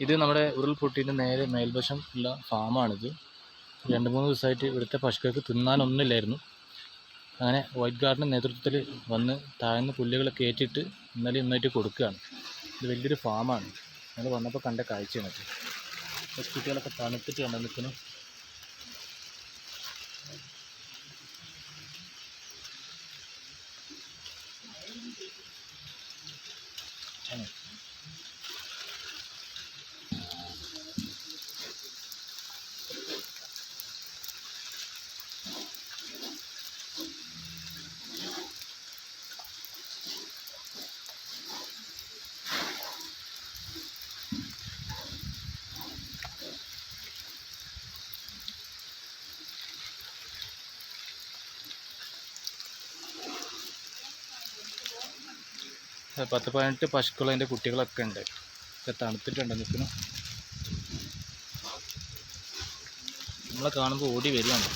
ഇത് നമ്മുടെ ഉരുൾപൊട്ടിൻ്റെ നേരെ മേൽവശം ഉള്ള ഫാമാണിത്. 2-3 ദിവസമായിട്ട് ഇവിടുത്തെ പശുക്കൾക്ക് തിന്നാനൊന്നുമില്ലായിരുന്നു. അങ്ങനെ വൈറ്റ് ഗാർഡിൻ്റെ നേതൃത്വത്തിൽ വന്ന് താഴ്ന്ന പുല്ലുകളൊക്കെ ഏറ്റിട്ട് ഇന്നലെ ഇന്നായിട്ട് കൊടുക്കുകയാണ്. ഇത് വലിയൊരു ഫാമാണ്. ഞങ്ങൾ വന്നപ്പോൾ കണ്ട കാഴ്ചയാണ്. പശുക്കുട്ടികളൊക്കെ തണുത്തിട്ട് കണ്ടു നിൽക്കുന്നു. പത്ത് 18 പശുക്കൾ അതിൻ്റെ കുട്ടികളൊക്കെ ഉണ്ട്. ഒക്കെ തണുത്തിട്ടുണ്ട് നിൽക്കുന്നു. നമ്മളെ കാണുമ്പോൾ ഓടി വരികയാണ്.